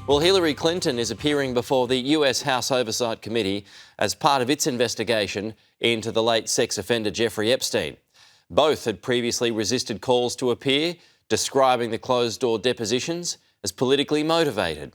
Well, Hillary Clinton is appearing before the US House Oversight Committee as part of its investigation into the late sex offender Jeffrey Epstein. Both had previously resisted calls to appear, describing the closed-door depositions as politically motivated.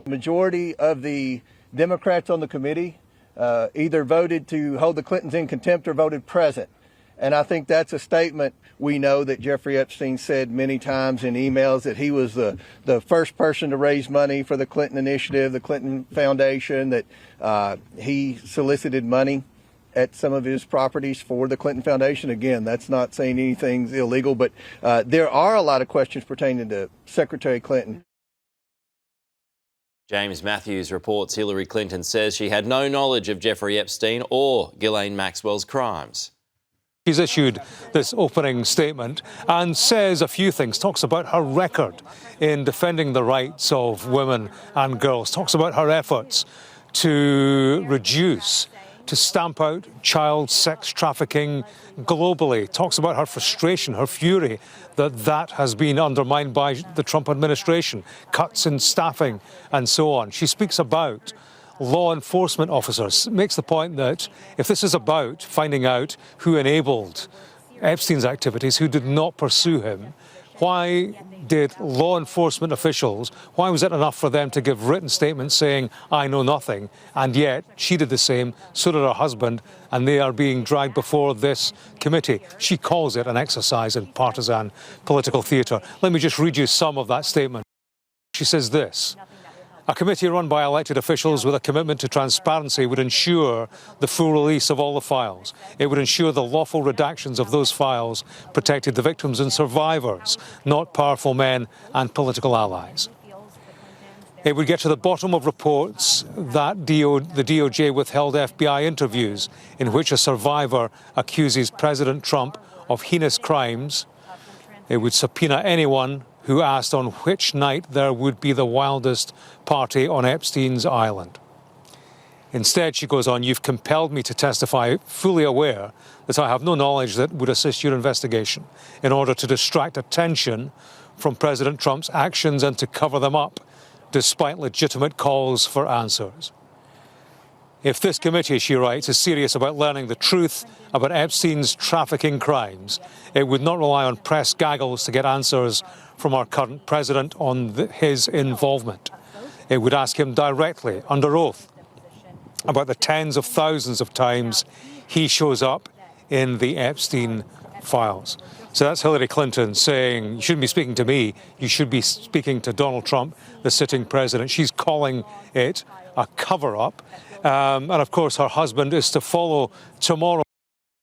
The majority of the Democrats on the committee either voted to hold the Clintons in contempt or voted present. And I think that's a statement we know that Jeffrey Epstein said many times in emails, that he was the first person to raise money for the Clinton Initiative, the Clinton Foundation, that he solicited money at some of his properties for the Clinton Foundation. Again, that's not saying anything's illegal, but there are a lot of questions pertaining to Secretary Clinton. James Matthews reports Hillary Clinton says she had no knowledge of Jeffrey Epstein or Ghislaine Maxwell's crimes. She's issued this opening statement and says a few things, talks about her record in defending the rights of women and girls, talks about her efforts to reduce, to stamp out child sex trafficking globally, talks about her frustration, her fury that has been undermined by the Trump administration, cuts in staffing and so on. She speaks about law enforcement officers, makes the point that if this is about finding out who enabled Epstein's activities, who did not pursue him, why did law enforcement officials, why was it enough for them to give written statements saying, I know nothing, and yet she did the same, so did her husband, and they are being dragged before this committee? She calls it an exercise in partisan political theatre. Let me just read you some of that statement. She says this: a committee run by elected officials with a commitment to transparency would ensure the full release of all the files. It would ensure the lawful redactions of those files protected the victims and survivors, not powerful men and political allies. It would get to the bottom of reports that the DOJ withheld FBI interviews in which a survivor accuses President Trump of heinous crimes. It would subpoena anyone who asked on which night there would be the wildest party on Epstein's island. Instead, she goes on, you've compelled me to testify, fully aware that I have no knowledge that would assist your investigation, in order to distract attention from President Trump's actions and to cover them up, despite legitimate calls for answers. If this committee, she writes, is serious about learning the truth about Epstein's trafficking crimes, it would not rely on press gaggles to get answers from our current president on his involvement. It would ask him directly, under oath, about the tens of thousands of times he shows up in the Epstein files. So that's Hillary Clinton saying, you shouldn't be speaking to me, you should be speaking to Donald Trump, the sitting president. She's calling it a cover-up. And of course, her husband is to follow tomorrow.